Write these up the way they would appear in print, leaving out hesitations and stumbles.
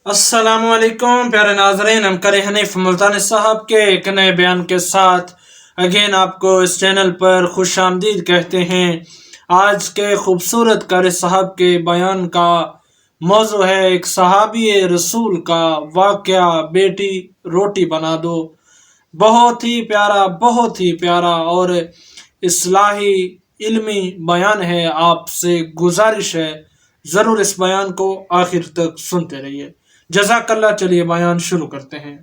السلام علیکم پیارے ناظرین، ہم کرے حنیف ملتانی صاحب کے ایک نئے بیان کے ساتھ اگین آپ کو اس چینل پر خوش آمدید کہتے ہیں۔ آج کے خوبصورت قاری صاحب کے بیان کا موضوع ہے ایک صحابی رسول کا واقعہ، بیٹی روٹی بنا دو۔ بہت ہی پیارا اور اصلاحی علمی بیان ہے۔ آپ سے گزارش ہے ضرور اس بیان کو آخر تک سنتے رہیے، جزاک اللہ۔ چلیے بیان شروع کرتے ہیں۔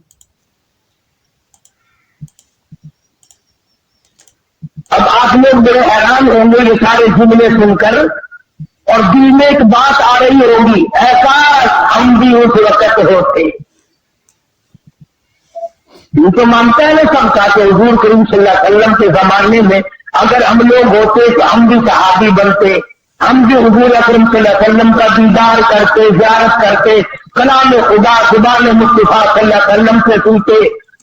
اب آپ لوگ بڑے حیران ہوں گے یہ سارے جملے سن کر، اور دل میں ایک بات آ رہی ہوگی، ایسا ہم بھی اس وقت ہوتے۔ یہ تو مانتا ہے نا سب کا کہ حضور کریم صلی اللہ علیہ وسلم کے زمانے میں اگر ہم لوگ ہوتے تو ہم بھی صحابی بنتے، ہم بھی حضور اکرم صلی اللہ علیہ وسلم کا دیدار کرتے، زیارت کرتے، کلام خدا زبان مصطفیٰ صلی اللہ علیہ وسلم سے سنتے،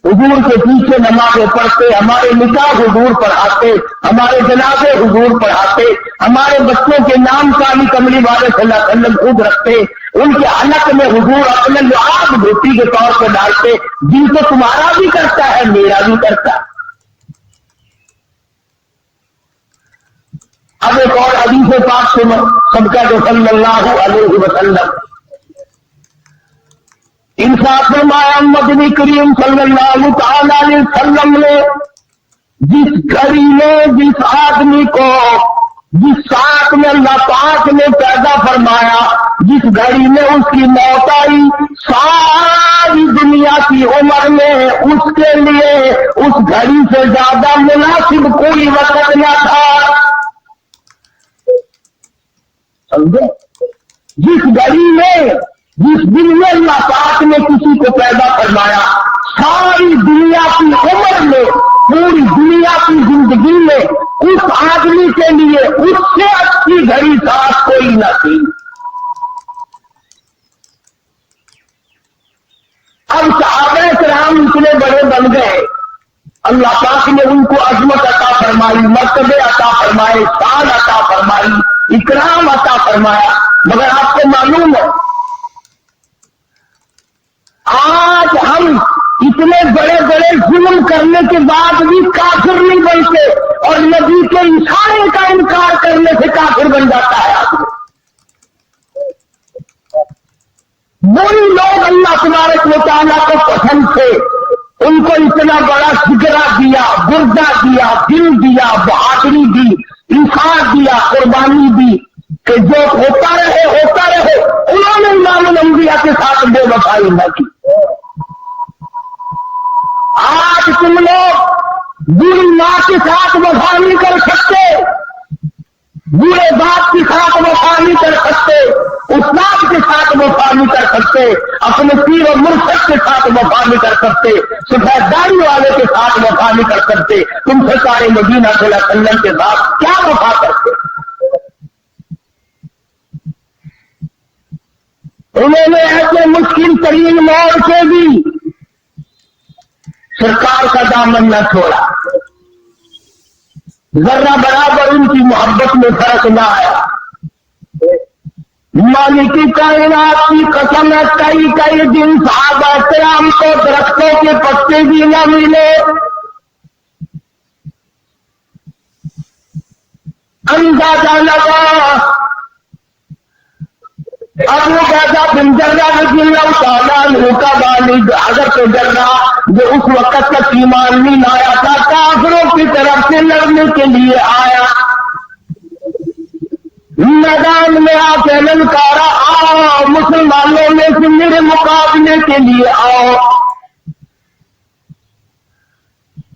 حضور کے پیچھے نمازیں پڑھتے، ہمارے نکاح حضور پڑھاتے، ہمارے جنازے حضور پڑھاتے، ہمارے بچوں کے نام کالی کملی والے صلی اللہ علیہ وسلم خود رکھتے، ان کے حلق میں حضور اپنے لعاب گھٹی کے طور پہ ڈالتے۔ جن کو تمہارا بھی کرتا ہے میرا بھی کرتا ہے۔ اب ایک اور حدیث پاک سنو، سب کا جو صلی اللہ علیہ وسلم انصاف فرمایا، مدنی کریم صلی اللہ تعالی علیہ وسلم نے جس گھڑی میں جس آدمی کو جس ساتھ میں اللہ پاک نے پیدا فرمایا، جس گھڑی میں اس کی موت آئی، ساری دنیا کی عمر میں اس کے لیے اس گھڑی سے زیادہ مناسب کوئی وقت نہ تھا۔ سمجھے؟ جس گھڑی میں جس دن میں اللہ پاک نے کسی کو پیدا فرمایا، ساری دنیا کی عمر میں، پوری دنیا کی زندگی میں اس آدمی کے لیے اس سے اچھی گھڑی ساتھ کوئی نہ تھی۔ اب صحابہ کرام اتنے بڑے بن گئے، اللہ پاک نے ان کو عظمت عطا فرمائی، مرتبے عطا فرمائے، شان عطا فرمائی، اکرام عطا فرمایا، مگر آپ کو معلوم ہے آج ہم اتنے بڑے بڑے ظلم کرنے کے بعد بھی کافر نہیں بنتے، اور نبی کے اشارے کا انکار کرنے سے کافر بن جاتا ہے آدمی۔ وہی لوگ اللہ تبارک و تعالیٰ کو پسند تھے، ان کو اتنا بڑا جگرا دیا، گردہ دیا، دل دیا، بہادری دی، انصاف دیا، قربانی دی کہ جو ہوتا رہے، انہوں نے امام الانبیاء کے ساتھ بے وفائی نہ کی۔ آج تم لوگ بری ماں کے ساتھ وفا نہیں کر سکتے، برے باپ کے ساتھ وفا نہیں کر سکتے، استاد کے ساتھ وفا نہیں کر سکتے، اپنے پیر و مرشد کے ساتھ وفا نہیں کر سکتے، سفید داڑھی والے کے ساتھ وفا نہیں کر سکتے، تم سرکار مدینہ صلی اللہ علیہ وسلم کے ساتھ کیا وفا کرتے؟ انہوں نے ایسے مشکل ترین موڑ سے بھی سرکار کا دامن نہ چھوڑا، ذرہ برابر ان کی محبت میں فرق نہ آیا۔ مالک کائنات کی قسم ہے، کئی دن صحابہ کرام کو درختوں کے پتے بھی نہ ملے، اندازہ لگا ابو عبیدہ بن جرح رضی اللہ تعالیٰ عنہ کا والد حضرت جرح جو اس وقت تک ایمان نہیں لایا تھا، کافروں کی طرف سے لڑنے کے لیے آیا، میدان میں آ کے للکارا، آؤ مسلمانوں میں سے میرے مقابلے کے لیے آؤ۔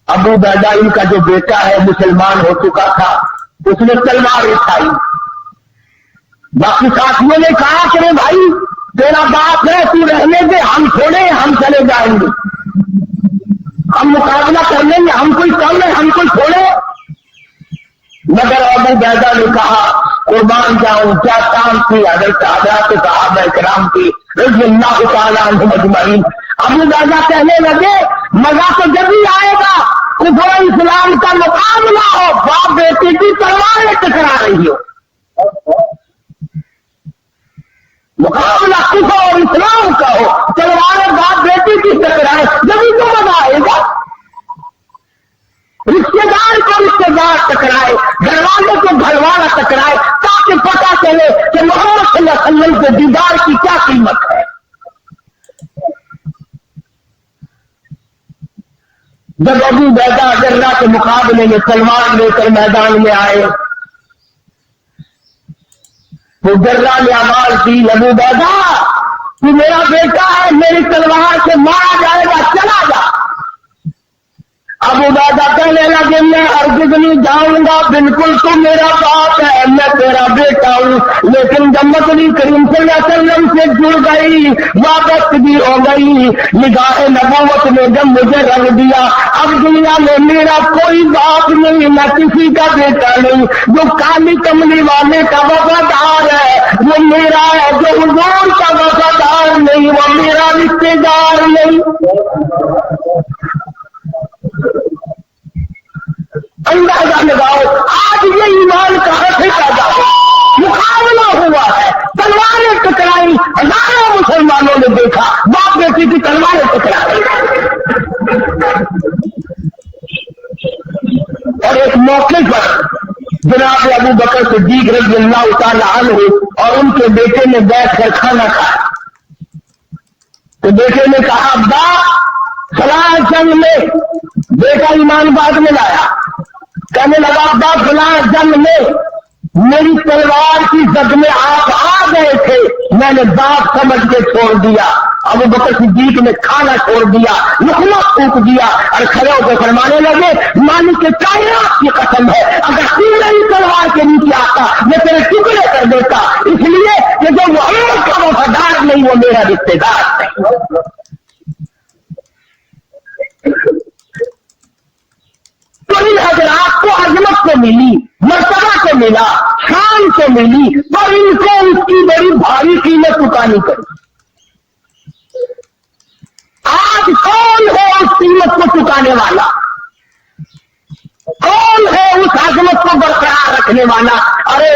ابو عبیدہ ان کا جو بیٹا ہے مسلمان ہو چکا تھا، اس نے تلوار اٹھائی۔ باقی ساتھیوں نے کہا کہ بھائی تیرا باپ ہے، تو رہنے دے، ہم چھوڑے، ہم چلے جائیں گے، ہم مقابلہ کر لیں گے، ہم کوئی کم ہے، ہم کوئی چھوڑے۔ مگر ابو عبیدہ نے کہا قربان جاؤں، کیا کام کی حضرت صحابہ کرام کی رضی اللہ تعالیٰ عنہم اجمعین۔ ابو عبیدہ کہنے لگے مزہ تو جب ہی آئے گا کفر و اسلام کا مقابلہ ہو، باپ بیٹی کی تلواریں ٹکرا رہی ہو، مقابلہ کفر اور اسلام کا ہو، टकराए, घर वाले को घर वाला टकराए, ताकि पता चले कि मोहम्मद सल्लल्लाहु अलैहि वसल्लम के दीदार की क्या कीमत है। जब अबू बैदा जर्रा के मुकाबले में तलवार लेकर मैदान में आए तो जर्रा ने आवाज दी, अबू बैदा तू मेरा बेटा है, मेरी तलवार से मारा जाएगा, चला जा। अबू बैदा कहने लगे मैं हरगिज़ नहीं जाऊंगा, बिल्कुल तू मेरा बाप है, मैं तेरा बेटा हूं, लेकिन जब नबी करीम सल्लल्लाहु अलैहि वसल्लम से जुड़ गई, वाबस्तगी हो गई, निगाह नबूवत ने जब मुझे रंग दिया, अब दुनिया में मेरा कोई बाप नहीं, मैं किसी का बेटा नहीं, जो काली कमली वाले का वफादार है वो मेरा है, जो हुजूर का वफादार नहीं वो मेरा रिश्तेदार नहीं। अंदाजा लगाओ आज ये ईमान कहां से पैदा हो। मुकाबला हुआ है, तलवारें टकराई, हजारों मुसलमानों ने देखा बाप बेटी की तलवारें टकराई, और एक मौके पर जनाब अबू बकर सिद्दीक रज़ियल्लाहु ताला अन्हु और उनके बेटे ने बैठकर खाना खाया तो बेटे ने कहा अब्बा फलां जंग में, बेटा ईमान बाद में लाया, कहने लगा अब्बा फलां जंग में मेरी तलवार की जद में आप आ गए थे, मैंने बाप समझ के छोड़ दिया। अबू बकर सिद्दीक ने खाना छोड़ दिया, लुकमा फूंक दिया और खड़े होकर फरमाने लगे मालिक के कायनात की कसम है, अगर तू मेरी तलवार के नीचे आता मैं तेरे टुकड़े कर देता, इसलिए कि जो मोहम्मद का वफादार नहीं वो मेरा रिश्तेदार नहीं। तो इन हजरात को अजमत को मिली, मर्तबा को मिला, शान को मिली, पर इनको उसकी बड़ी भारी कीमत चुकानी पड़ी। आज कौन है उस कीमत को चुकाने वाला, कौन है उस अजमत को बरकरार रखने वाला? अरे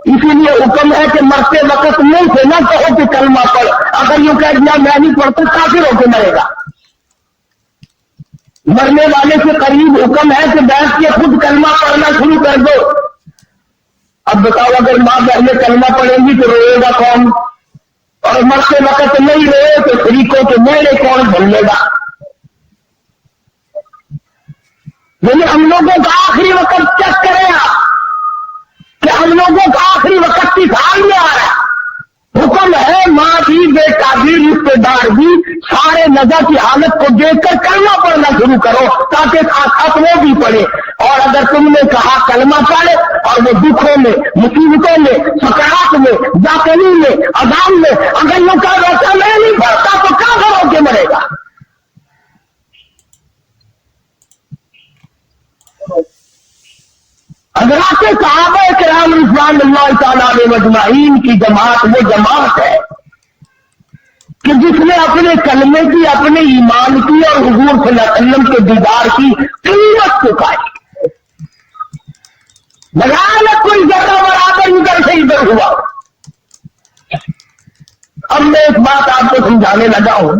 इसीलिए हुक्म है कि मरते वक्त मुंह से न कहो कि कलमा पढ़, अगर यूं कह दिया मैं नहीं पढ़ता काफिर होकर मरेगा। मरने वाले के करीब हुक्म है कि बैठ के खुद कलमा पढ़ना शुरू कर दो। अब बताओ अगर माँ बहने कलमा पढ़ेंगी तो रोएगा कौन, और मरते वक्त नहीं रोए तो शरीकों के मेले कौन भूल लेगा। लेकिन हम लोगों का आखिरी वक्त चेक करें आप कि हम लोगों का आखिरी वक्त किस हाल में आ रहा है। हुक्म है माँ भी, बेटा भी, रिश्तेदार भी, सारे नजर की हालत को देखकर कलमा पढ़ना शुरू करो ताकि साथ वो भी पढ़े। और अगर तुमने कहा कलमा पढ़े और वो दुखों में, मुसीबतों में, सकरात में, जाकनी में, अजाम में अगर यूं कहा वैसा मैं नहीं पढ़ता तो काफिर होके मरेगा। हज़रात सहाबा किराम रिज़वानुल्लाह तआला अलैहिम अजमाइन की जमात वो जमात है कि जिसने अपने कलमे की, अपने ईमान की और हुजूर सल्लल्लाहु अलैहि वसल्लम के दीदार की कीमत चुकाई। बगान कोई जगह बराबर इधर से इधर हुआ। अब मैं एक बात आपको समझाने लगा हूं,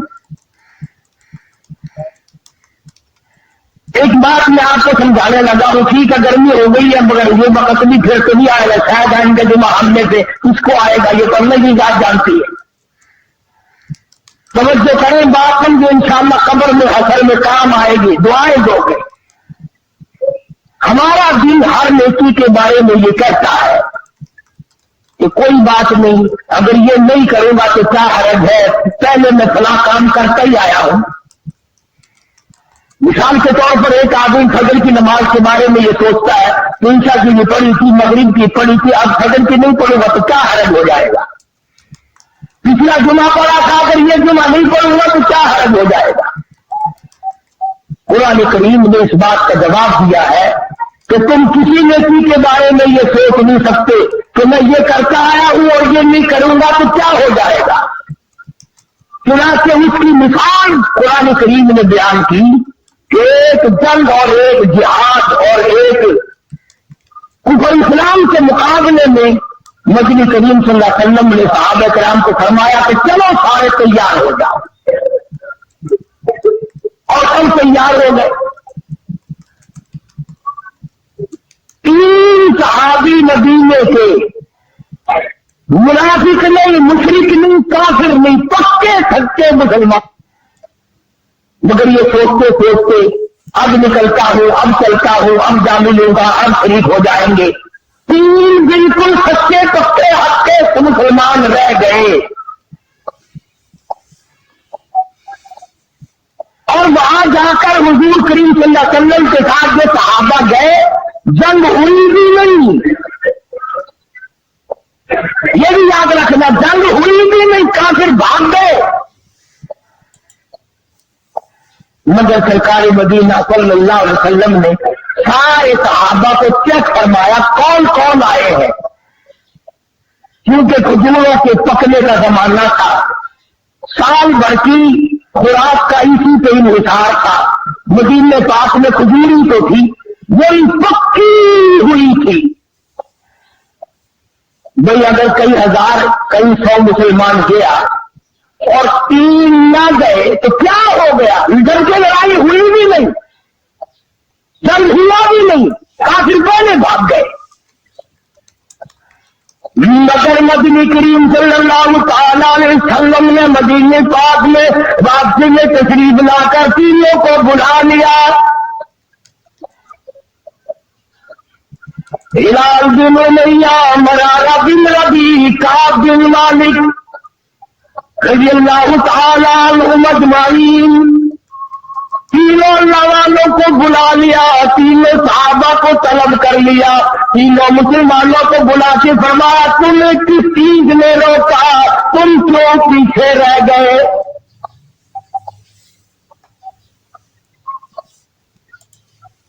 एक बात मैं आपको समझाने लगा हूं। ठीक है गर्मी हो गई है मगर ये वक्त भी फिर तो नहीं आएगा, शायद आएंगे जुमा हमने से किसको आएगा ये तो अल्लाह की जात जानती है। तवज्जो करें बात समझो, इंशाअल्लाह कब्र में हशर में काम आएगी, दुआएं दोगे। हमारा दिन हर नेकी के बारे में ये कहता है कि कोई बात नहीं, अगर ये नहीं करूंगा तो क्या हर्ज है, पहले मैं फला काम करता ही आया हूं। मिसाल के तौर पर एक आदमी फजर की नमाज के बारे में ये सोचता है कि ईशा की भी पढ़ी थी, मगरिब की पढ़ी थी, अब फजर की नहीं पढ़ूंगा तो क्या हर्ज हो जाएगा। पिछला जुमा पढ़ा था, अगर ये जुमा नहीं पढ़ूंगा तो क्या हर्ज हो जाएगा। कुरान करीम ने इस बात का जवाब दिया है कि तुम किसी नेकी के बारे में ये सोच नहीं सकते कि मैं ये करता आया हूं और ये नहीं करूंगा तो क्या हो जाएगा। चुनाचे उसकी मिसाल कुरान करीम ने बयान की, एक जंग और एक जिहाद और एक कुफर इस्लाम के मुकाबले में नबी करीम सल्लल्लाहु अलैहि वसल्लम ने सहाबा किराम को फरमाया कि चलो सारे तैयार हो जाओ, और हम तैयार हो गए। 3 नबी मदीने के मुनाफिक नहीं, मुशरिक नहीं, काफिर नहीं, पक्के सच्चे मुसलमान। मगर ये सोचते सोचते अब निकलता हूं, अब चलता हूं, अब जा मिलूंगा, अब शरीक हो जाएंगे। 3 बिल्कुल सच्चे पक्के हक्के मुसलमान रह गए। और वहां जाकर हुजूर करीम सल्लल्लाहु अलैहि वसल्लम के साथ जो सहाबा गए, जंग हुई भी नहीं। ये भी याद रखना, जंग हुई भी नहीं, काफिर भाग गए। मगर सरकार मदीना सल्लल्लाहु अलैहि वसल्लम ने सारे सहाबा को चेक फरमाया कौन कौन आए हैं, क्योंकि खजूरों के पकने का जमाना था। साल भर की खुराक का इसी पे इंतजार था। मदीने पास में खजूरी तो थी, वही पक्की हुई थी। भाई अगर कई हजार कई 100 मुसलमान गया और 3 ना गए तो क्या हो गया? इधर की लड़ाई हुई भी नहीं, जंग हुआ भी नहीं, काफिर पहले भाग गए। मगर नबी करीम सल्लल्लाहु अलैहि वसल्लम ने मदीने पाक में वापसी में तशरीफ लाकर तीनों को बुला लिया। हिलाल बिन उमैया, मरारा बिन रबी, काब बिन मालिक रज़ियल्लाहु तआला अन्हुम अजमाइन, तीनों नवानों को बुला लिया, तीनों सहाबा को तलब कर लिया, तीनों मुसलमानों को बुला के फरमाया तुम्हें किस चीज ने रोका, तुम क्यों पीछे रह गए?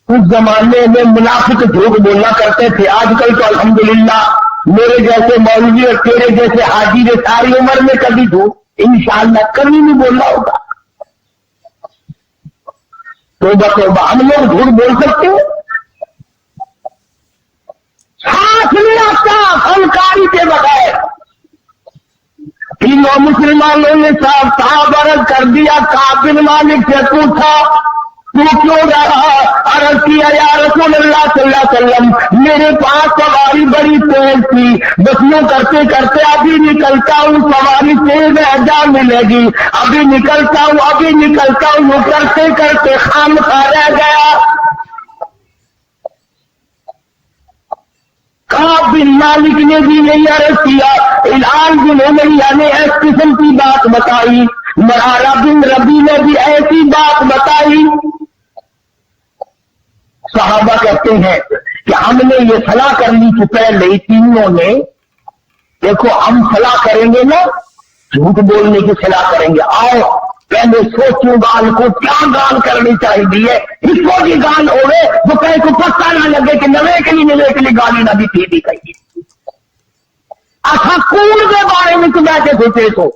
उस जमाने में मुनाफिक झूठ बोलना करते थे। आजकल तो अल्हम्दुलिल्लाह मेरे जैसे मौलवी और तेरे जैसे हाजी ने सारी उम्र में कभी झूठ इंशाअल्लाह कभी नहीं बोलना होगा। तौबा हम लोग झूठ बोल सकते हैं? साथ नहीं आता फनकारी के बगैर। तीनों मुसलमानों ने साफ अर्ज कर दिया। काब बिन मालिक से पूछा तू क्यों रहा? अर्ज किया या रसूलुल्लाह सल्लल्लाहु अलैहि वसल्लम मेरे पास सवारी बड़ी तेज थी, बस यूं करते करते अभी निकलता हूँ, सवारी तेज है जा मिलेगी, अभी निकलता हूँ, अभी निकलता हूँ, यूं करते करते खामखा रह गया। काब बिन मालिक ने भी यही अर्ज किया। हिलाल बिन उमैया ने इस किस्म की बात बताई, मरारा बिन रबी ने भी ऐसी बात बताई। सहाबा कहते हैं कि हमने ये सलाह कर ली कि पहले तीनों ने, देखो हम सलाह करेंगे ना, झूठ बोलने की सलाह करेंगे। आओ पहले सोचूं गाल को क्या गाल करनी चाहिए, इसको भी गाल होवे जो कहीं को पता ना लगे कि नवे के लिए गाली ना भी थी कही। अच्छा कूड़ के बारे में तुम बैठे सोचे सो,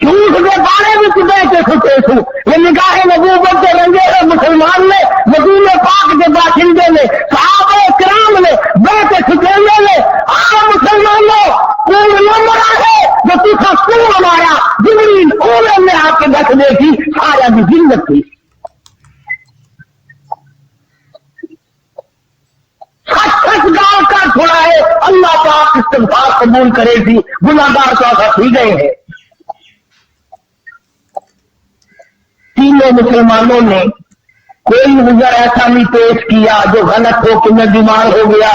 झूठ के बारे में तुम बैठे सोचे सो। ये निगाहे नबूवत के रंगे मुसलमान ने, मदीने पाक के बाशिंदे ने, सहाबा किराम ने बैठे सुखेले ने, आ मुसलमानों कूड़ न मरा है जो तुझा कूड़ मारा, जिबरील कूड़े में आके बैठने की सारा भी जिंदत थी। सच गाल का छोड़ा है, अल्लाह पाक इस्तिग़फ़ार कबूल करेगी, गुनाहगार तो आखा ही गए हैं। तीनों मुसलमानों ने कोई नजर ऐसा नहीं पेश किया जो गलत हो कि मैं बीमार हो गया,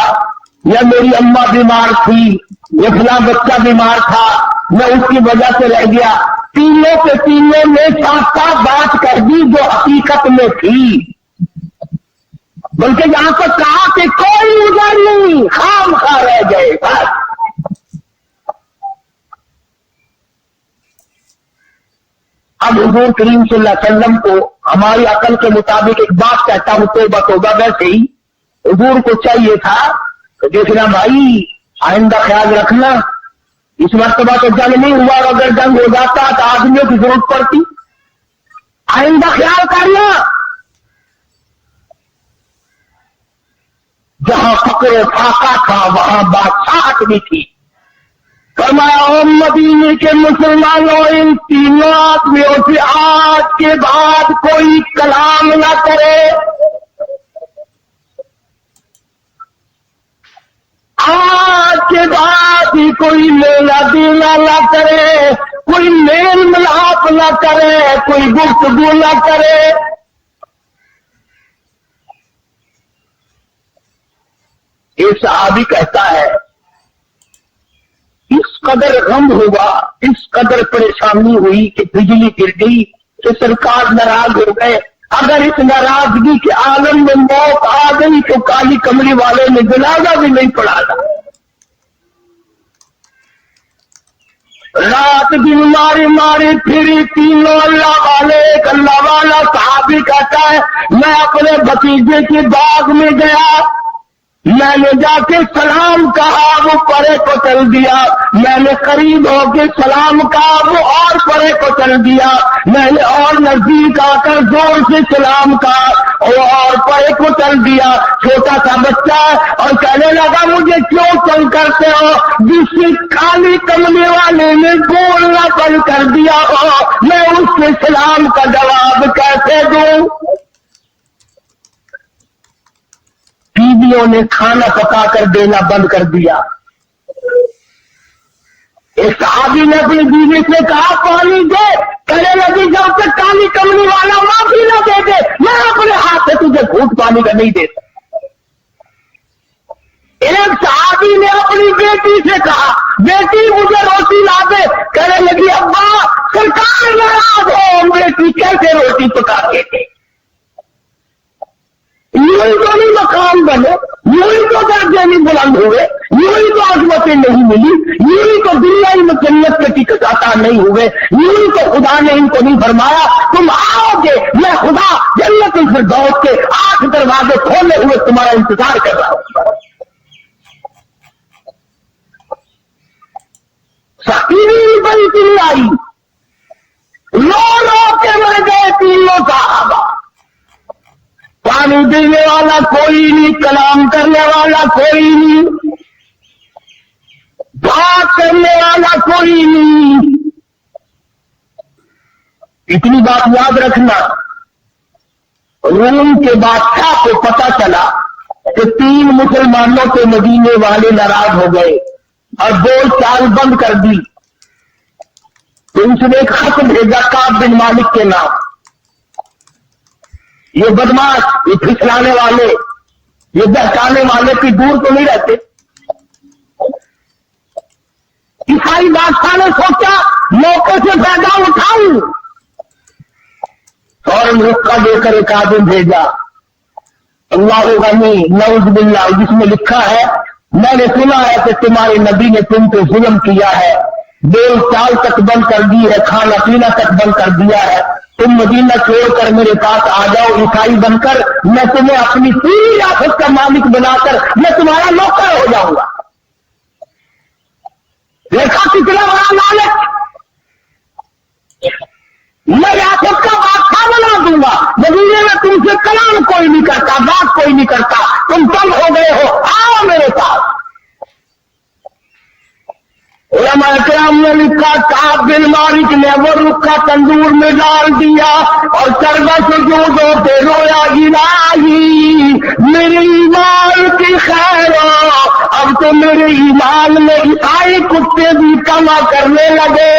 या मेरी अम्मा बीमार थी, या फला बच्चा बीमार था, मैं उसकी वजह से रह गया। तीनों के तीनों ने साफ साफ बात कर दी जो हकीकत में थी। बल्कि यहां पर कहा कि कोई उधर नहीं, खाम खा रह गए बस। अब हुजूर करीम सल्लल्लाहु अलैहि वसल्लम को हमारी अकल के मुताबिक एक बात कहता हूं, तौबा वैसे ही हुजूर को चाहिए था तो देखना भाई आइंदा ख्याल रखना, इस मर्तबा तो जंग नहीं हुआ, अगर जंग हो जाता तो आदमियों की जरूरत पड़ती, आइंदा ख्याल करना। जहां फक्र फाका था वहां बादशाहत भी थी। फरमाया मदीने के मुसलमानों इन तीनों आदमियों से आज के बाद कोई कलाम ना करे। आज के बाद ही कोई लेना देना ना करे, कोई मेल मिलाप ना करे, कोई गुफ्तगू ना करे। एक सहाबी कहता है, इस कदर गम हुआ, इस कदर परेशानी हुई कि बिजली गिर गई, कि सरकार नाराज हो गए। अगर इस नाराजगी के आलम में मौत आ गई तो काली कमली वाले ने जनाजा भी नहीं पढ़ाना। रात दिन मारी मारी फिरी तीनों अल्लाह वाले। एक अल्लाह वाला सहाबी कहता है, मैं अपने भतीजे के बाग में गया, मैंने जाके सलाम कहा, वो परे को चल दिया। मैंने करीब होके सलाम कहा, वो और परे को चल दिया। मैंने और नजदीक आकर जोर से सलाम कहा, वो और परे को चल दिया। छोटा सा बच्चा और कहने लगा, मुझे क्यों तंग करते हो? जिससे काली कमले वाले ने बोलना बंद कर दिया हो, मैं उसके सलाम का जवाब कैसे दूं? बीवियों ने खाना पका कर देना बंद कर दिया। एक सहाबी ने अपनी बीवी से कहा, पानी दे। कहने लगी, जब तक काली कमली वाला माफी न दे दे, मैं अपने हाथ से तुझे घूंट पानी का नहीं देता। एक सहाबी ने अपनी बेटी से कहा, बेटी मुझे रोटी ला दे। कहने लगी, अब्बा सरकार नाराज हो, बेटी कैसे रोटी पका देते? यूं ही तो नहीं मकान बने, यूं ही तो दर्जे नहीं बुलंद हुए, यूं ही तो आजमतें नहीं मिली, यूं ही तो दुनिया में जन्नत के टिकट अता नहीं हुए, यूं ही तो खुदा ने इनको नहीं फरमाया तुम आओगे, मैं खुदा जन्नत फिरदौस के 8 दरवाजे खोले हुए तुम्हारा इंतजार कर रहा हूं। सकीनी बड़ी नहीं आई, रो के मर गए तीनों सहाबा। पानी देने वाला कोई नहीं, कलाम करने वाला कोई नहीं, बात करने वाला कोई नहीं। इतनी बात याद रखना, रूम के बादशाह को पता चला कि 3 मुसलमानों के मदीने वाले नाराज हो गए और बोल चाल बंद कर दी। तो उसने एक खत भेजा काब बिन मालिक के नाम। ये बदमाश, ये फिसलाने वाले, ये बहकाने वाले की दूर तो नहीं रहते। ईसाई बादशाह ने सोचा मौके से फायदा उठाऊं, फौरन रुक्का देकर एक आदमी भेजा, अल्लाह गनी नऊज बिल्लाह, जिसमें लिखा है, मैंने सुना है कि तुम्हारे नबी ने तुम पे जुल्म किया है, बोल चाल तक बंद कर दी है, खाना पीना तक बंद कर दिया है, तुम मदीना छोड़कर मेरे पास आ जाओ ईसाई बनकर, मैं तुम्हें अपनी पूरी रियासत का मालिक बनाकर मैं तुम्हारा नौकर हो जाऊंगा। देखा कितना बड़ा लालच, मैं रियासत का बादशाह बना दूंगा, मदीने में तुमसे कलाम कोई नहीं करता, बात कोई नहीं करता, तुम कम हो गए हो, आओ मेरे पास। उलमा किराम ने लिखा, काब बिन मालिक ने वो रुखा तंदूर में डाल दिया और सरवा से जो पे रोया, इलाही मेरे ईमान की खैर, अब तो मेरे ईमान में ईसाई कुत्ते भी कमा करने लगे।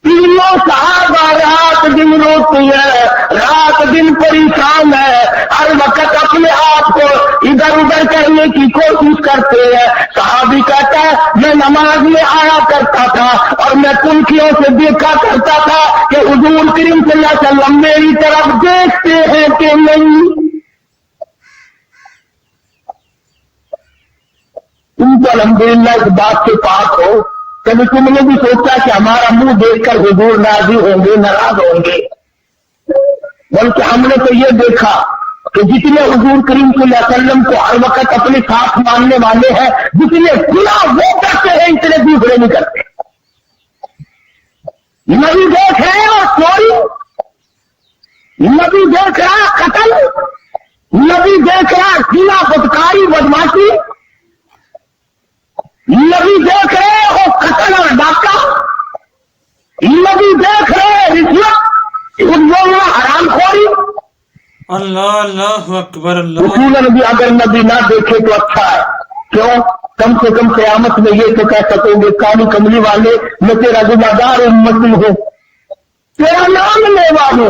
तीनों सहाबा रात दिन रोती है, रात दिन परेशान है, हर वक्त अपने आप को इधर उधर करने की कोशिश करते हैं। सहाबी कहता है, मैं नमाज में आया करता था और मैं कुल्फियों से देखा करता था कि हुजूर करीम सल्लल्लाहु अलैहि वसल्लम मेरी तरफ देखते हैं कि नहीं। तुम तो अल्हम्दुलिल्लाह इस बात से पाक हो, कभी तुमने भी सोचा कि हमारा मुंह देखकर हुजूर राजी होंगे, नाराज होंगे? बल्कि हमने तो ये देखा कि जितने हुजूर करीम सल्लल्लाहु अलैहि वसल्लम को हर वक्त अपने साथ मानने वाले हैं, जितने गुनाह वो करते हैं इतने दूसरे नहीं करते। नबी देख रहे हैं और चोरी, नबी देख रहा है कत्ल, नबी देख रहा है सीना बदकारी बदमाशी, नबी देख रहे हो कत्ल और डाका, नबी देख रहे रिश्वत, झूठ बोलना, हरामखोरी, अल्लाह अल्लाह अकबर अल्लाह। रसूलन भी अगर नबी ना देखे तो अच्छा है। क्यों? कम से कम क़यामत में ये तो कह सकोगे काली कमली वाले मैं तेरा गुनाहगार उम्मती हूँ, तेरा नाम लेवा हूँ,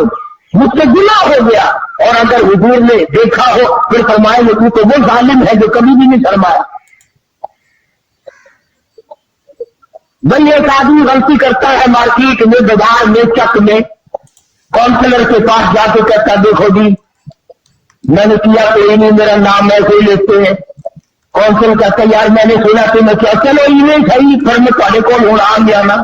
मुझसे गुनाह हो गया। और अगर हुजूर ने देखा हो फिर फरमाएंगे तू तो वो जालिम है जो कभी भी नहीं शर्माया। भाई एक आदमी गलती करता है मार्केट में, बाजार में, चक में, काउंसलर के पास जाके कहता देखो जी मैंने किया कोई नहीं, मेरा नाम ऐसे ही लेते हैं। काउंसिल कहता यार मैंने सुना तो मैं क्या, चलो इन्हें सही फिर मैं थोड़े को होना आ गया ना।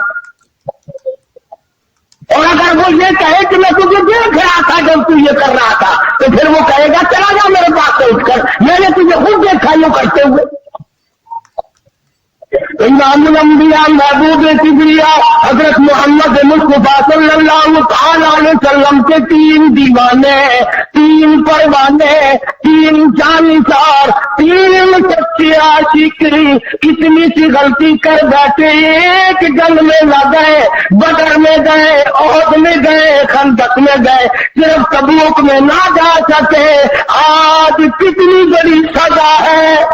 और अगर वो ये कहे कि मैं तुझे देख रहा था जब तू ये कर रहा था, तो फिर वो कहेगा चला जा मेरे पास से उठकर, मैंने तुझे खुद देखा यूं करते हुए। इमामुल अंबिया महबूब किबरिया हजरत मोहम्मद मुस्तफा सल्लल्लाहु अलैहि वसल्लम के 3 दीवाने, 3 परवाने, 3 जानसार, 3 सच्चे आशिक इतनी सी गलती कर बैठे, एक जंग में न गए, बदर में गए, ओहद में गए, खंदक में गए, सिर्फ तबूक में ना जा सके। आज कितनी बड़ी सजा है।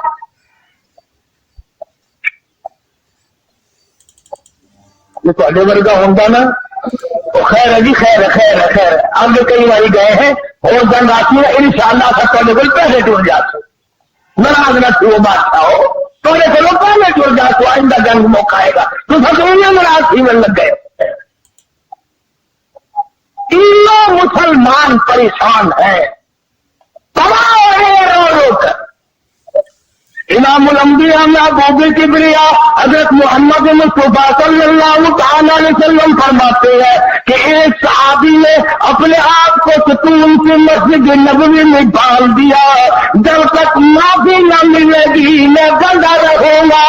ये तो वर्गा होगा ना, तो खैर है जी, खैर है, खैर है, खैर है। आगे कई बार गए हैं और जंग आती है इंशाअल्लाह तो पहले टूट जाते, नाराज न थी वो बादशाह हो तो चलो पहले टूट जाते, आइंदा जंग मौका आएगा तो ससुरिया नाराज थी में लग गए। तीनों मुसलमान परेशान है, तबाह हो रहे हैं रो रो कर। इमामुल अंबिया महबूब किबरिया हजरत मोहम्मद मुस्तफा सल्लल्लाहु अलैहि वसल्लम फरमाते हैं कि एक सहाबी ने अपने आप को सुकून से मस्जिद नबवी में डाल दिया, जब तक माफी न मिलेगी मैं बंधा रहूंगा।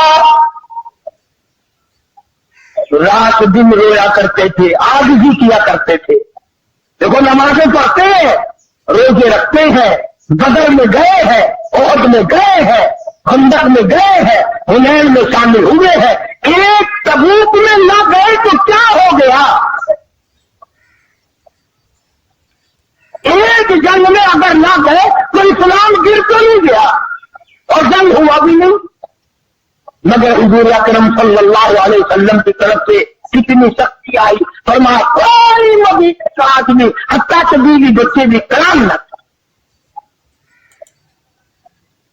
रात दिन रोया करते थे, आजिज़ी किया करते थे। देखो नमाजें पढ़ते हैं, रोजे रखते हैं, बदर में गए हैं, ओहद में गए हैं, खंदक में गए हैं, हुनैन में शामिल हुए हैं, एक तबूक में न गए तो क्या हो गया? एक जंग में अगर ना गए तो इस्लाम गिर तो नहीं गया और जंग हुआ भी नहीं। मगर हुजूर अकरम सल्लल्लाहु अलैहि वसल्लम की तरफ से कितनी शक्ति आई, फरमाया कोई नबी का आदमी हत्ता के बीवी बच्चे भी कलाम न।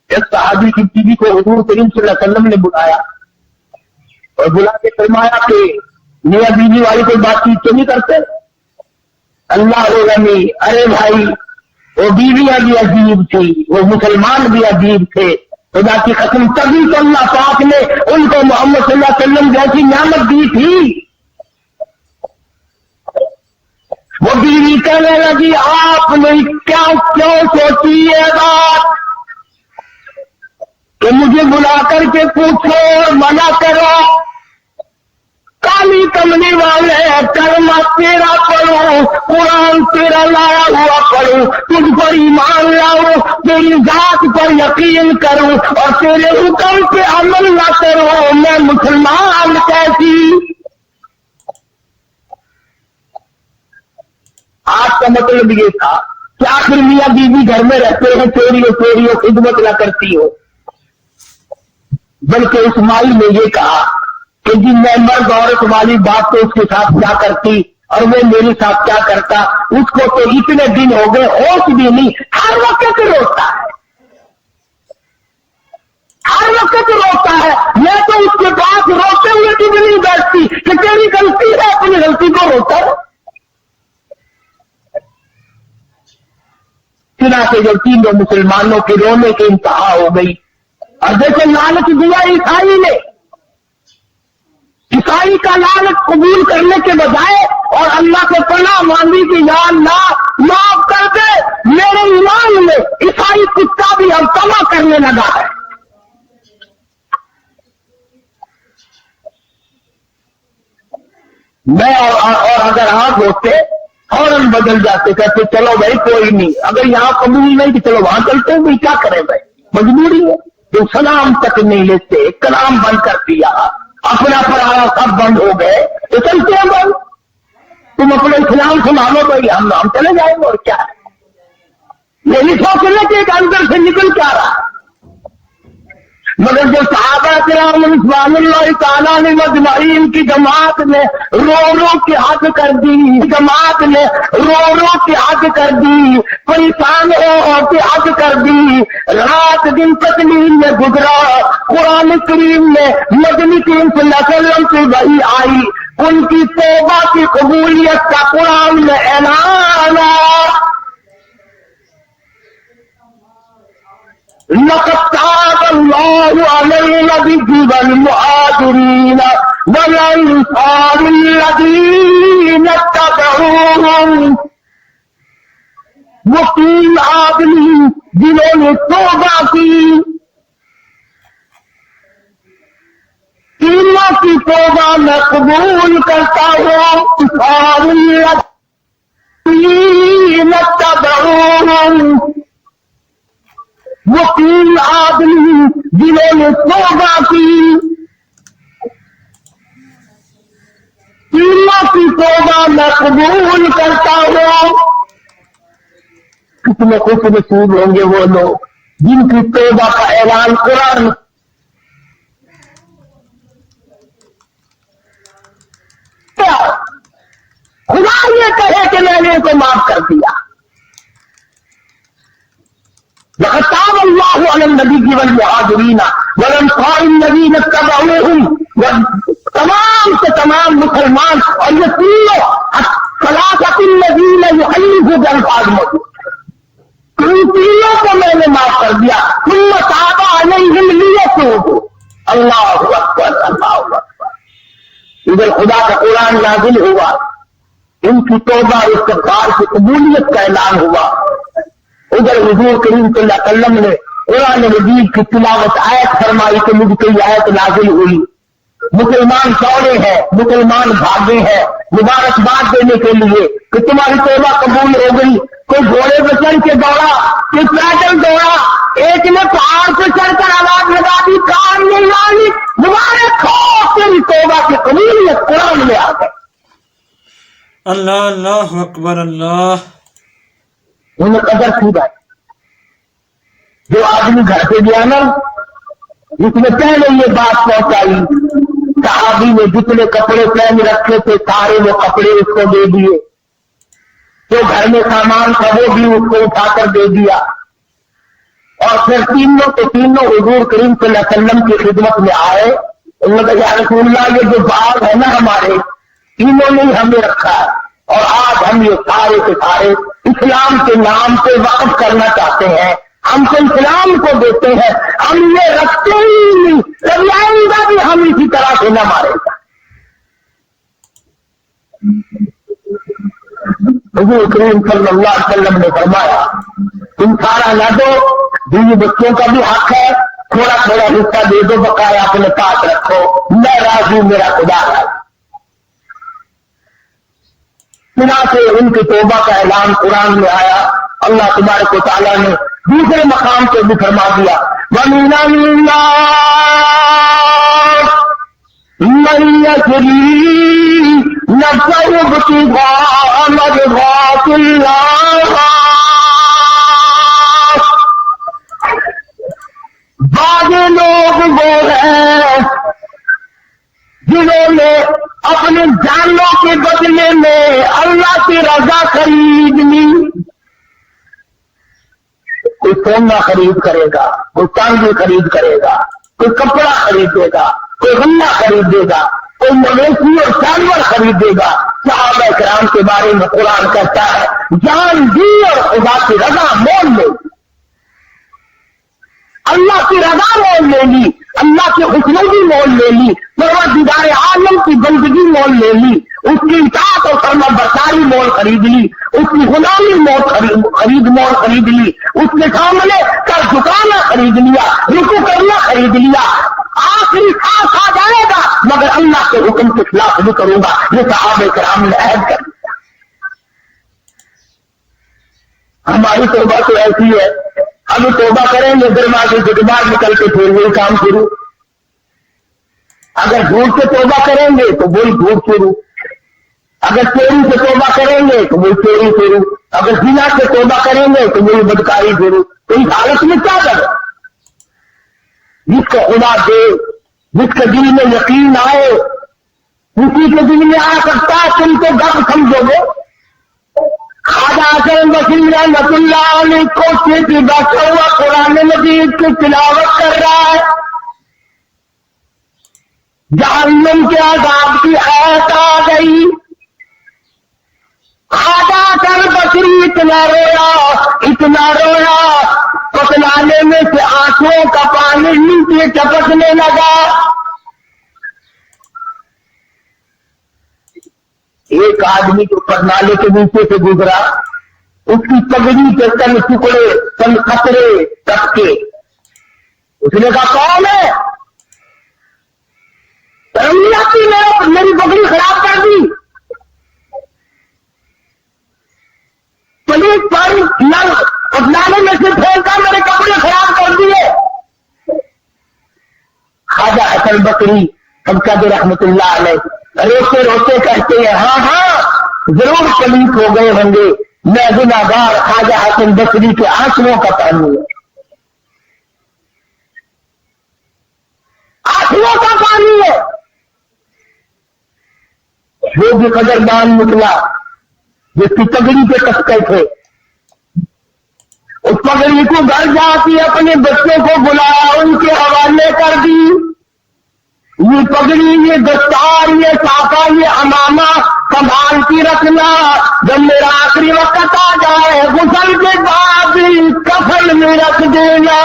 एक सहाबी की बीवी को हुजूर करीम सल्लल्लाहु अलैहि वसल्लम ने बुलाया और बुला के फरमाया कि मियां बीवी वाली कोई बातचीत तो नहीं करते? अल्लाह रमी, अरे भाई वो बीवियां भी अजीब थी, वो मुसलमान भी अजीब थे। खुदा की कसम तभी तो अल्लाह पाक ने उनको मोहम्मद सल्लल्लाहु अलैहि वसल्लम जैसी नियामत दी थी। वो बीवी कहने लगी आपने क्या क्यों सोची है बात कि मुझे बुला करके पूछो और मना करो? काली कमली वाले कलमा तेरा पढ़ो, कुरान तेरा लाया हुआ पढ़ो, तुझ पर ईमान लाओ, तेरी जात पर यकीन करूं और तेरे हुक्म पे अमल न करो, मैं मुसलमान कैसी? आज का मतलब ये था कि आखिर मियां बीवी घर में रहते हैं, चोरियों खिदमत न करती हो। बल्कि इस्माइल ने ये कहा कि जी मैं मर्द औरत वाली बात तो उसके साथ क्या करती और वो मेरे साथ क्या करता, उसको तो इतने दिन हो गए होश भी नहीं, हर वक्त रोता है, हर वक्त रोता है। मैं तो उसके पास रोते हुए भी नहीं बैठती कि तेरी गलती है, अपनी गलती को रोता है। चुना के जब तीनों मुसलमानों के रोने की इंतहा हो गई और जैसे लालच दिया ईसाई ने, ईसाई का लालच कबूल करने के बजाय और अल्लाह से पनाह मांगी कि या अल्लाह माफ कर दे, मेरे ईमान में ईसाई कुत्ता भी अब तमा करने लगा है। मैं और अगर आप होते फौरन बदल जाते, कहते चलो भाई कोई नहीं, अगर यहाँ कबूल नहीं कि चलो वहां चलते हैं, भाई क्या करें भाई, मजबूरी है। तो सलाम तक नहीं लेते, कलाम बंद कर दिया, अपना पढ़ाना सब बंद हो गए तो चलते हैं बंद, तुम अपने इस्लाम संभालो भाई, हम चले जाएंगे और क्या है। यही सोचने के एक अंदर से निकल क्या रहा। मगर जो सहाबा किराम रिज़वानुल्लाह तआला अलैहिम अजमईन की जमात ने रो रो के हद कर दी, जमात ने रो रो के हद कर दी, परेशान हो के हद कर दी, रात दिन तकलीफ में गुजरा। कुरान करीम में मदनी करीम सल्लल्लाहु अलैहि वसल्लम से वही आई, उनकी तौबा की कबूलियत का कुरान में ऐलान आया। लक़द ताबल्लाहु अलल नबी वल मुहाजिरीन वल अंसारिल्लज़ीना तबऊहुम। वो 3 आदमी जिन्होंने तौबा की, तीनों की तौबा मैं कबूल करता हूँ। अंसारिल्लज़ीना तबऊहुम, वो 3 आदमी जिन्होंने तौबा की, तीनों की तौबा मैं कबूल करता हूँ। कितने खुश नसीब होंगे वो लोग जिनकी तौबा का ऐलान कुरान। खुदा ये कहे कि मैंने इनको माफ कर दिया। लक़द ताबल्लाहु अलल नबी वल मुहाजिरीन वल अंसारिल्लज़ीना तबऊहुम, तमाम से तमाम मुसलमान और ये तीनों सलासतुल्लज़ीना युहल्लिफू बिल मौजूद, इन तीनों को मैंने माफ कर दिया। सुम्मा ताबा अलैहिम लियतूबू। अल्लाहु अकबर, अल्लाहु अकबर। इधर खुदा का कुरान नाज़िल हुआ, इनकी तौबा इस्तिग़फ़ार की कबूलियत का ऐलान हुआ। उधर हुजूर करीम सल्लल्लाहु अलैहि वसल्लम ने कुरान मजीद की तिलावत आयत फरमाई तो मुझ पर आयत नाज़िल हुई। मुसलमान दौड़े हैं, मुसलमान भागे हैं मुबारकबाद देने के लिए कि तुम्हारी तौबा कबूल हो गई। कोई घोड़े पर चढ़ के दौड़ा, कोई पैदल दौड़ा, एक ने पहाड़ पर चढ़कर आवाज लगा दी, कान में लाली मुबारक हो तेरी तौबा की कबूलियत कुरान में आ गई। अल्लाह, अल्लाह अकबर, अल्लाह। उन्हें कदर थी भाई। जो आदमी घर से गया ना, जिसने पहले ये बात पहुंचाई, सहाबी ने जितने कपड़े पहन रखे थे सारे वो कपड़े उसको दे दिए, जो घर में सामान था वो भी उसको उठाकर दे दिया। और फिर तीनों के तीनों हुजूर करीम सल्लल्लाहु अलैहि वसल्लम की खिदमत में आए। उन्होंने कहा, या रसूलल्लाह, ये जो बाग है ना हमारे, तीनों ने हमें रखा है और आज हम ये सारे के सारे इस्लाम के नाम पे वक्फ करना चाहते हैं, हमको इस्लाम को देते हैं, हम ये रखते ही नहीं, कभी आएगा भी हम इसी तरह से न मारेगा। हुजूर करीम सल्लल्लाहु अलैहि वसल्लम ने फरमाया, तुम सारा न दो, बीवी बच्चों का भी हक है, थोड़ा थोड़ा हिस्सा दे दो, बकाया अपने पास रखो, मैं राजी, मेरा खुदा राजी। बिना से उनकी तौबा का ऐलान कुरान में आया। अल्लाह तबारक व तआला ने दूसरे मकाम पे भी फरमा दिया, वमिनन्नास मन यजरी नफ़्सहु इब्तिग़ाअ मर्ज़ातिल्लाह। बाज़ लोग वो हैं जिन्होंने अपने जानों के बदले में अल्लाह की रजा खरीद ली। कोई सोना खरीद करेगा, कोई चांदी खरीद करेगा, कोई कपड़ा खरीदेगा, कोई गन्ना खरीदेगा, कोई मवेशी और जानवर खरीदेगा। सहाबा किराम के बारे में कुरान कहता है, जान दी और खुदा की रजा मोल ली, अल्लाह की रजा मोल ले ली, अल्लाह की हुस्न मोल ले ली, परवरदिगार आलम की बंदगी मोल ले ली, उसकी इताअत और फरमाबरदारी मोल खरीद ली, उसकी गुलामी मोल खरीद ली, उसके सामने सर झुकाना खरीद लिया, रुकू करना खरीद लिया। आखिरी सांस आ जाएगा मगर अल्लाह के हुक्म के खिलाफ नहीं करूंगा, ये सहाबा किराम ने अहद कर दिया। हमारी तौबा तो ऐसी है, अब तौबा करेंगे दरवाजे से बाहर निकल के फिर वही काम शुरू। अगर झूठ से तौबा करेंगे तो वही झूठ शुरू, अगर चोरी से तौबा करेंगे तो वही चोरी शुरू। अगर जिना से तौबा करेंगे तो वही बदकारी जरूर। तो इस हालत में क्या करें? जिसको खुदा दे, जिसके दिल में यकीन आए, उसी के दिल में आ सकता है। तुम तो गप समझोगे। ख्वाजा हसन बशीर रहमतुल्लाह अलैह कोठे पे बैठा हुआ कुरान मजीद की तिलावत कर रहा है। जहन्नम के अज़ाब की आयत आ गई। ख्वाजा हसन बशीर इतना रोया, पतलाने में से आंखों का पानी नीचे टपकने लगा। एक आदमी जो पतनाले के नीचे से गुजरा, उसकी पगड़ी के तन टुकड़े, तन खतरे टपके। उसने कहा कौन है? मेरी पगड़ी खराब कर दी, पुलिस पर नल पतनाले में से फेंका, मेरे कपड़े खराब कर दिए। ख्वाजा हसन बकरी सबका रहमतुल्लाह अलैह रोते रोते कहते हैं, हाँ जरूर पलीत हो गए होंगे, मैं गुनाहगार ख्वाजा हसन बसरी के आंसुओं का पानी है, आंसुओं का पानी है। जो भी कदरदान निकला, जिसकी पगड़ी पे कसके थे, उस पगड़ी को घर जाके अपने बच्चों को बुलाया, उनके हवाले कर दी। ये पगड़ी, ये दस्तार, ये साका, ये अमामा संभाल की रखना। जब मेरा आखिरी वक्त आ जाए, गुसल के बाद कफन में रख देना।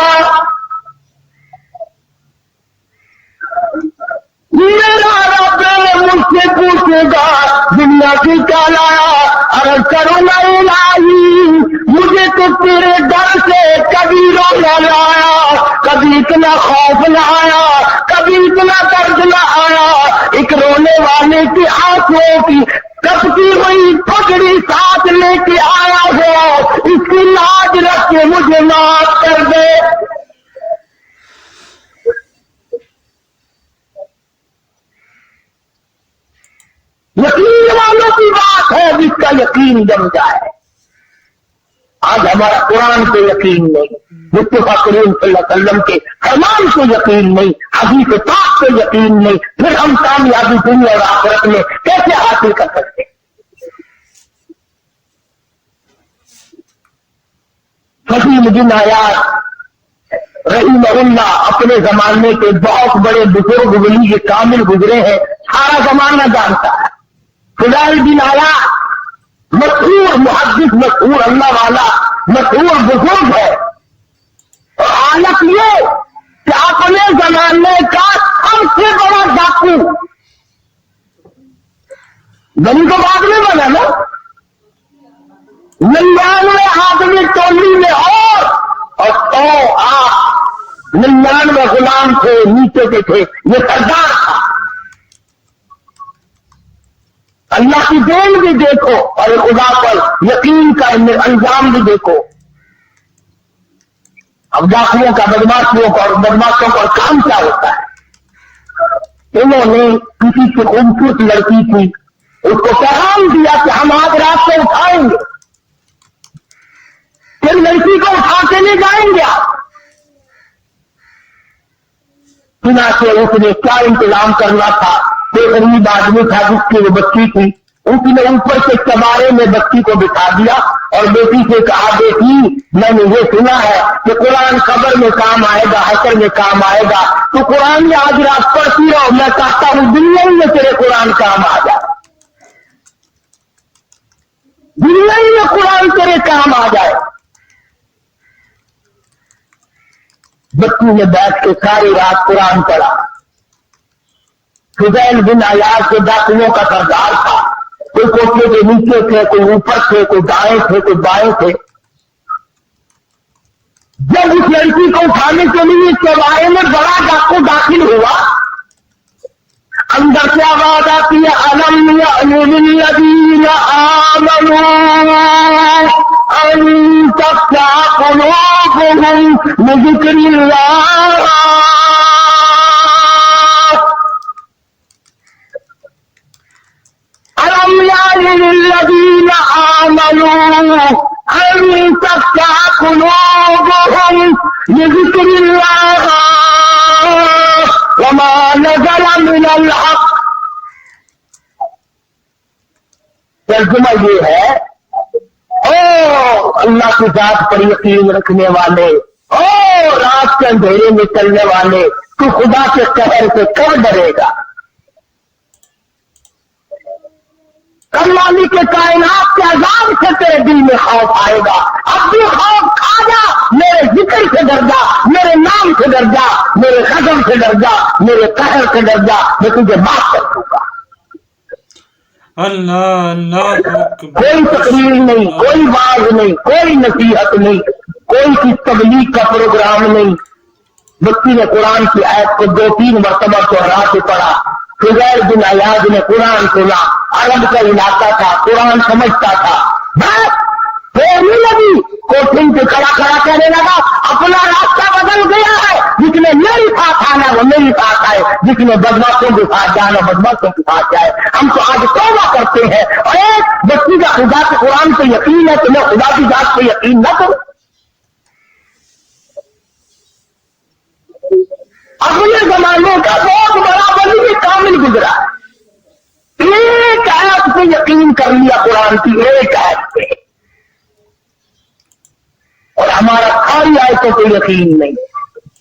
मेरा रब मुझसे पूछेगा दुनिया की क्या लाया, अरे करो ना इलाही, मुझे तो तेरे डर से कभी रोना न आया, कभी इतना खौफ न आया, कभी इतना दर्द न आया। एक रोने वाले की आंखों की कपती हुई पगड़ी साथ लेके आया हो, इसकी लाज रख के मुझे माफ कर दे। यकीन वालों की बात है, जिसका यकीन जम जाए। आज हमारा कुरान पे यकीन नहीं, मुस्तफा करीम सल्लल्लाहु अलैहि वसल्लम के फरमान पे यकीन नहीं, हदीस पाक पे यकीन नहीं, फिर हम कामयाबी दुनिया और आखिरत में कैसे हासिल कर सकते? फकीम बिन आयात रहीमहुल्लाह अपने जमाने के बहुत बड़े बुजुर्ग वली के कामिल गुजरे हैं, सारा जमाना जानता है। फुज़ैल बिन आयात मशहूर मुहद्दिस, मशहूर अल्लाह वाला, मशहूर बुजुर्ग है। और हालत ये कि अपने जमाने का सबसे बड़ा डाकू, गली को बाद में बना ना, 99 आदमी टोली में और 99 गुलाम थे, नीचे के थे, ये सरदार था। अल्लाह की देन भी देखो और खुदा पर यकीन का अंजाम भी देखो। अब डाकुओं का, बदमाशों का काम क्या होता है? इन्होंने किसी की खूबसूरत लड़की थी, उसको पैगाम दिया कि हम आज रात को उठाएंगे, फिर लड़की को उठा के ले जाएंगे आप। बिना से उसने क्या इंतजाम करना था, कोई गरीब आदमी था जिसकी वो बच्ची थी, उसने ऊपर के चबारे में बच्ची को बिठा दिया और बेटी से कहा, बेटी मैंने ये सुना है कि कुरान कब्र में काम आएगा, हशर में काम आएगा, तो कुरान में आज रात पढ़ती रहो, मैं चाहता हूं दुनिया में तेरे कुरान काम आ जाए, दुनिया में कुरान तेरे काम आ जाए। बच्ची ने बैठ के सारी रात कुरान पढ़ा। फुज़ैल बिन आयात के डाकुओं का सरदार था, कोई कोठे के नीचे थे, कोई ऊपर थे, कोई दाएं थे, कोई बाएं थे। जब उस लड़की को उठाने के लिए चौबारे में बड़ा डाकू दाखिल हुआ, अंदर से आवाज आती है, अलम यअनिल्लज़ीना आमनू अन तख्शा कुलूबुहुम लिज़िक्रिल्लाह। अलम यअनिल्लज़ीना आमनू आमनू अन तख्शा कुलूबुहुम लिज़िक्रिल्लाह वमा नज़ला मिनल हक़। तर्जुमा ये है, ओ अल्लाह की जात पर यकीन रखने वाले, ओ रात के अंधेरे में चलने वाले, तू खुदा के कहर से कब डरेगा? कब मालिक के कायनात के अजाब से तेरे दिल में खौफ आएगा? अब भी खौफ खा जा, मेरे जिक्र से डर जा, मेरे नाम से डर जा, मेरे कदम से डर जा, मेरे कहर से डर जा, मैं तुझे माफ कर दूंगा। अल्लाह अल्लाह कोई तकरीर नहीं, कोई वाज नहीं, कोई नसीहत नहीं, कोई किस तबलीग का प्रोग्राम नहीं। बच्ची ने कुरान की आयत को 2-3 मरतबा दोहरा के पढ़ा। फुज़ैल बिन अयाज ने कुरान सुना, अरब का इलाका था, कुरान समझता था, बस नहीं लगी, कोठरी पे खड़ा खड़ा कहने लगा, अपना रास्ता बदल गया है, जिसने मेरे साथ आना वो मेरे साथ आए, जिसने बदमाशों के साथ जाना बदमाशों के साथ जाए। हम तो आज तौबा करते हैं, और एक बच्ची का खुदा के कुरान पे यकीन है, तुम्हें खुदा की जात पे यकीन न करो। अगले जमाने का बहुत बड़ा वली कामिल गुजरा, एक आयत पे यकीन कर लिया, कुरान की एक आयत पे, और हमारा सारी आयतों पे यकीन नहीं,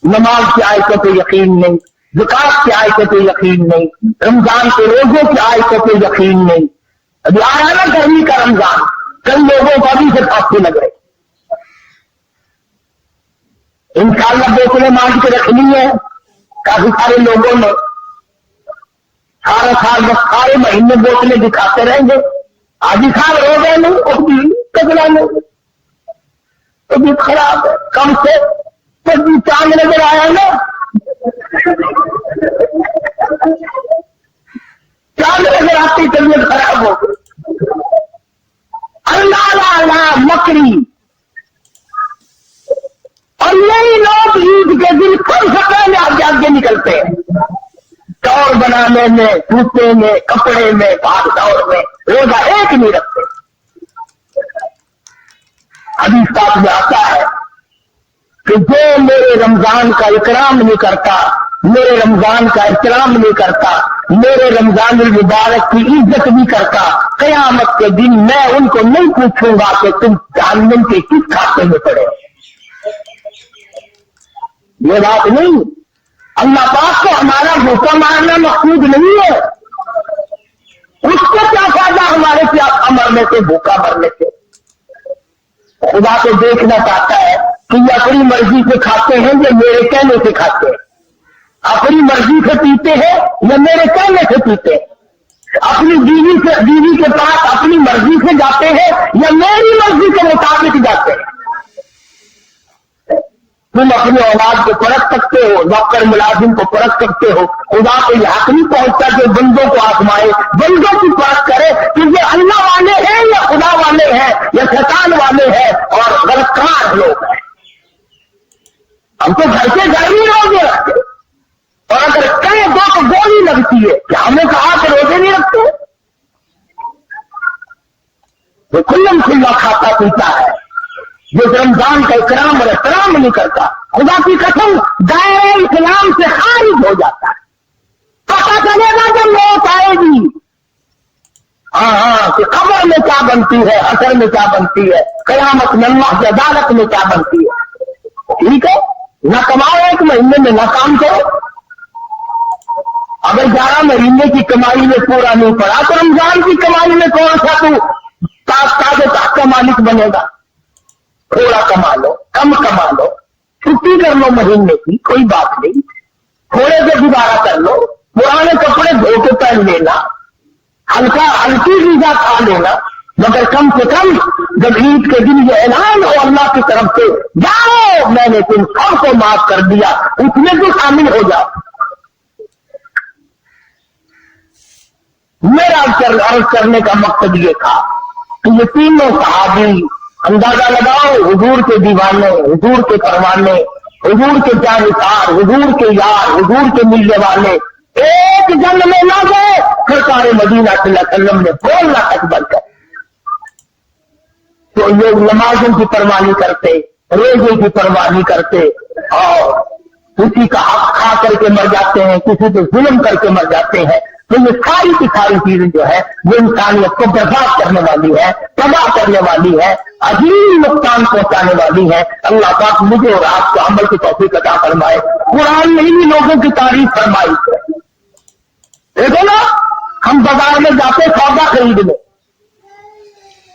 नमाज की आयतों पे यकीन नहीं, ज़कात की आयतों पे यकीन नहीं, रमजान के रोजों की आयतों पे यकीन नहीं। अभी आ रहा ना गर्मी का रमजान, कई लोगों को अभी से फांसी लग रही। इंशाअल्लाह बोतलें मांग के रखनी है काफी सारे लोगों ने, सारा साल बस सारे महीने बोतलें दिखाते रहेंगे, आधी साल हो गए नहीं, वो भी कचरा नहीं, तो भी खराब है, कम से कभी चांद नजर आया ना, चांद नजर आती तबीयत खराब हो गई। अल्लाह मकरी, और यही लोग ईद के दिन सबसे पहले आगे आगे निकलते हैं, दौड़ बनाने में, जूते में, कपड़े में, भाग दौड़ में, रोजा एक नहीं रखते। हदीस साथ में आता है कि जो मेरे रमजान का इकराम नहीं करता, मेरे रमजान का इकराम नहीं करता, मेरे रमजान मुबारक की इज्जत नहीं करता, कयामत के दिन मैं उनको नहीं पूछूंगा कि तुम जहन्नम के किस खाते में पड़े। ये बात नहीं, अल्लाह पाक को हमारा भूखा मारना मकसूद नहीं है। उसको क्या फायदा हमारे प्यासा मरने से, भूखा मरने से? खुदा को देखना चाहता है कि ये अपनी मर्जी से खाते हैं या मेरे कहने से खाते हैं, अपनी मर्जी से पीते हैं या मेरे कहने से पीते हैं, अपनी बीवी के पास अपनी मर्जी से जाते हैं या मेरी मर्जी के मुताबिक जाते हैं। तुम अपनी औलाद को परख सकते हो, नौकर मुलाजिम को परख सकते हो, खुदा को यह हक नहीं पहुंचता कि बंदों को आजमाए, बंदों की परख करे कि ये अल्लाह वाले हैं या खुदा वाले हैं या शैतान वाले हैं और गलतकार लोग हैं। हम तो घर से घर ही रोजे रखते, और अगर कई दो तो गोली लगती है कि हमने कहा कि रोजे नहीं रखते। वो खुल्लम खुल्ला खाता पीता है, जो रमजान का इकराम और एहतराम नहीं करता, खुदा की कसम दायरे इस्लाम से खारिज हो जाता है। पता चलेगा जब मौत आएगी, हाँ कि कब्र में क्या बनती है, असर में क्या बनती है, कयामत में अल्लाह की अदालत में क्या बनती है। ठीक है, न कमाओ एक महीने में, न काम करो। अगर 11 महीने की कमाई में पूरा नहीं पड़ा तो रमजान की कमाई में कौन सा तू ताज का मालिक बनेगा? थोड़ा कमा लो, कम कमा लो, छुट्टी कर लो महीने की, कोई बात नहीं, थोड़े से गुजारा कर लो, पुराने कपड़े धो के पहन लेना, हल्की वीजा खा लेना, मगर कम से कम जब ईद के दिन ये ऐलान हो अल्लाह की तरफ से, जाओ मैंने तुम सबको माफ कर दिया, उसमें तो शामिल हो जाओ। मेरा अर्ज करने का मकसद ये था कि ये तीनों सहाबी, अंदाजा लगाओ, हुजूर के दीवाने, हुजूर के परवाने, हुजूर के जानकार, हुजूर के यार, हुजूर के मिलने वाले, एक जन्म में ना गए, सरकार मदीना सल्लल्लाहु अलैहि वसल्लम ने बोलना तक बंद कर। तो लोग नमाजों की परवाह नहीं करते, रोजे की परवाह नहीं करते और किसी का हक खा करके मर जाते हैं, किसी पे जुल्म करके मर जाते हैं। तो ये सारी की सारी चीजें जो है वो इंसानियत को बर्बाद करने वाली है, तबाह करने वाली है, अजीब नुकसान पहुंचाने वाली है। अल्लाह पाक मुझे और आपको अमल की तौफीक अता फरमाए। कुरान ने भी लोगों की तारीफ फरमाई। देखो ना, हम बाजार में जाते सौदा खरीदने,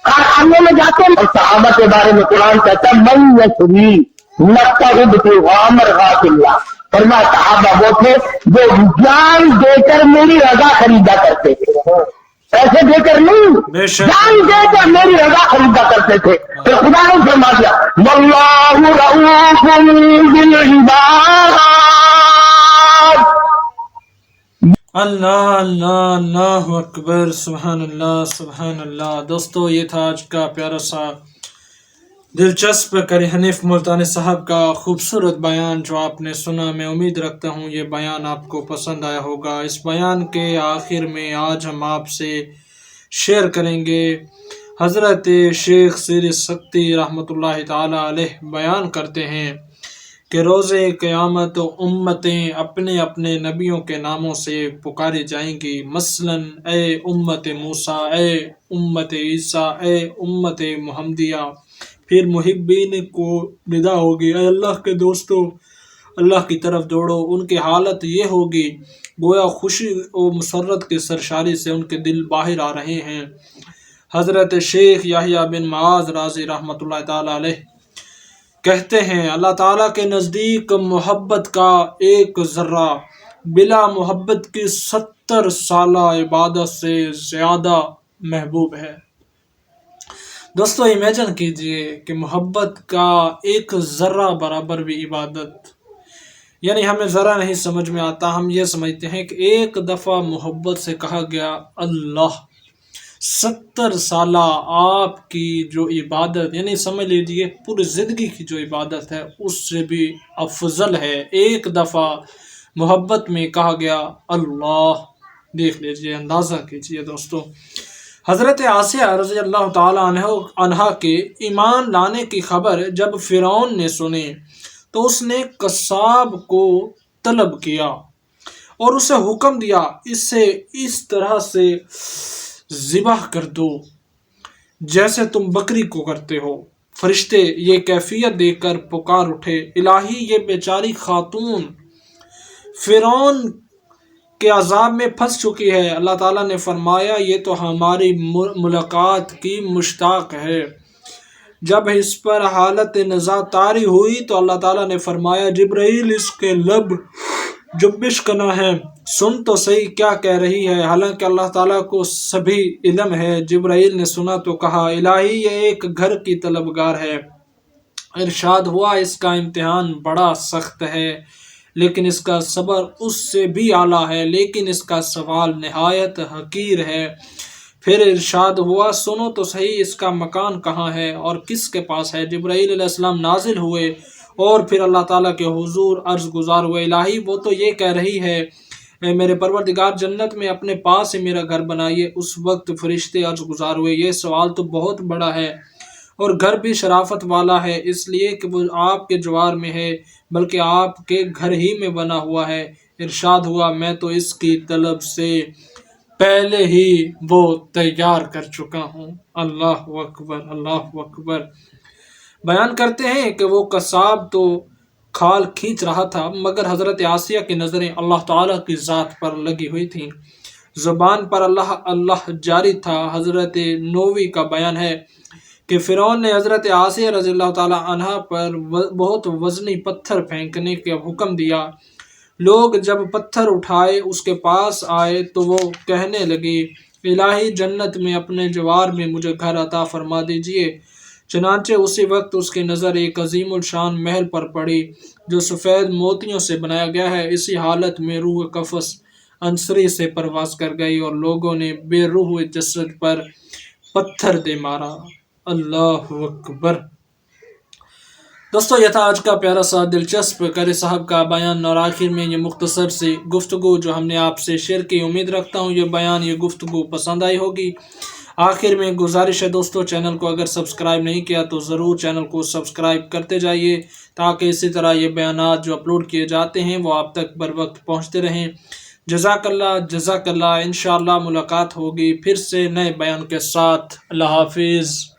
कारखाने में जाते हैं, और सहाबा के बारे में कुरान कहता है मन यशरी नक्ता फरमा सहाबा वो थे जो जान देकर मेरी रजा खरीदा करते थे, पैसे देकर नहीं, जान देकर मेरी रजा खरीदा करते थे। तो खुदा ने फरमा दिया वल्लाहु रऊफुन बिल इबाद। अल्लाह अल्लाह अल्लाहु अकबर, सुभान अल्लाह सुभान अल्लाह। दोस्तों, ये था आज का प्यारा सा दिलचस्प कारी हनीफ मुल्तानी साहब का खूबसूरत बयान जो आपने सुना। मैं उम्मीद रखता हूँ ये बयान आपको पसंद आया होगा। इस बयान के आखिर में आज हम आपसे शेयर करेंगे हज़रत शेख सिर सख्ती रहमतुल्लाहि ताला अलैह बयान करते हैं कि रोज़े क़यामत उम्मतें अपने अपने नबियों के नामों से पुकारी जाएंगी। मसलन ए उम्मत मूसा, ए उम्मत ईसा, ए उम्मत मुहम्मदिया। फिर मुहिब्बीन को निदा होगी, अल्लाह के दोस्तों अल्लाह की तरफ दौड़ो। उनकी हालत ये होगी गोया खुशी और मसरत की सरशारी से उनके दिल बाहर आ रहे हैं। हज़रत शेख याहिया बिन माज राजी रहमतुल्लाह ताला अलैह कहते हैं अल्लाह ताला के नज़दीक मोहब्बत का एक ज़र्रा बिला मोहब्बत की 70 साला इबादत से ज़्यादा महबूब है। दोस्तों, इमेजिन कीजिए कि मोहब्बत का एक ज़र्रा बराबर भी इबादत, यानी हमें ज़रा नहीं समझ में आता। हम ये समझते हैं कि एक दफ़ा मोहब्बत से कहा गया अल्लाह, 70 साला आपकी जो इबादत, यानी समझ लीजिए पूरी ज़िंदगी की जो इबादत है उससे भी अफजल है। एक दफ़ा मोहब्बत में कहा गया अल्लाह, देख लीजिए, अंदाज़ा कीजिए। दोस्तों, हज़रत आसिया रज़ी अल्लाह ताला अन्हा के ईमान लाने की खबर जब फ़िरौन ने सुनी तो उसने कसाब को तलब किया और उसे हुक्म दिया इसे इस तरह से ज़िबाह कर दो जैसे तुम बकरी को करते हो। फरिश्ते ये कैफियत देकर पुकार उठे, इलाही ये बेचारी खातून फ़िरौन के अज़ाब में फंस चुकी है। अल्लाह ताला ने फरमाया ये तो हमारी मुलाकात की मुश्ताक है। जब इस पर हालत नज़ा तारी हुई तो अल्लाह ताला ने फरमाया जिब्राइल इसके लब जुम्बिश करना है, सुन तो सही क्या कह रही है। हालांकि अल्लाह ताला को सभी इल्म है। जिब्राइल ने सुना तो कहा इलाही ये एक घर की तलबगार है। इरशाद हुआ इसका इम्तिहान बड़ा सख्त है लेकिन इसका सब्र उससे भी आला है, लेकिन इसका सवाल नहायत हकीर है। फिर इरशाद हुआ सुनो तो सही इसका मकान कहाँ है और किसके पास है। जिब्राईल अलैहिस्सलाम नाजिल हुए और फिर अल्लाह ताला के हुजूर अर्ज़ गुजार हुए, इलाही वो तो ये कह रही है मेरे परवरदिगार जन्नत में अपने पास ही मेरा घर बनाइए। उस वक्त फरिश्ते अर्ज़ गुजार हुए ये सवाल तो बहुत बड़ा है और घर भी शराफत वाला है, इसलिए कि वो आपके जवार में है बल्कि आपके घर ही में बना हुआ है। इरशाद हुआ मैं तो इसकी तलब से पहले ही वो तैयार कर चुका हूँ। अल्लाह अकबर अल्लाह अकबर। बयान करते हैं कि वो कसाब तो खाल खींच रहा था मगर हज़रत आसिया की नज़रें अल्लाह ताला की ज़ात पर लगी हुई थीं, ज़ुबान पर अल्लाह अल्लाह जारी था। हज़रत नोवी का बयान है कि फ़िरौन ने हज़रत आसिया रज़ी अल्लाह ताला अन्हा पर बहुत वज़नी पत्थर फेंकने का हुक्म दिया। लोग जब पत्थर उठाए उसके पास आए तो वो कहने लगी इलाही जन्नत में अपने जवार में मुझे घर अता फरमा दीजिए। चनांचे उसी वक्त उसकी नज़र एक अजीमुल शान महल पर पड़ी जो सफ़ेद मोतियों से बनाया गया है। इसी हालत में रूह कफस अंसरी से परवास कर गई और लोगों ने बेरूह जसद पर पत्थर दे मारा। अल्लाह अकबर। दोस्तों, यह था आज का प्यारा सा दिलचस्प कारी साहब का बयान और आखिर में ये मुख्तसर सी गुफ्तगू जो हमने आपसे शेयर की। उम्मीद रखता हूँ ये बयान ये गुफ्तगू पसंद आई होगी। آخر میں گزارش ہے دوستو، چینل کو اگر سبسکرائب نہیں کیا تو ضرور چینل کو سبسکرائب کرتے جائیے تاکہ اسی طرح یہ بیانات جو اپلوڈ کیے جاتے ہیں وہ آپ تک بر وقت پہنچتے رہیں۔ جزاک اللہ، انشاءاللہ ملاقات ہوگی پھر سے نئے بیان کے ساتھ۔ اللہ حافظ۔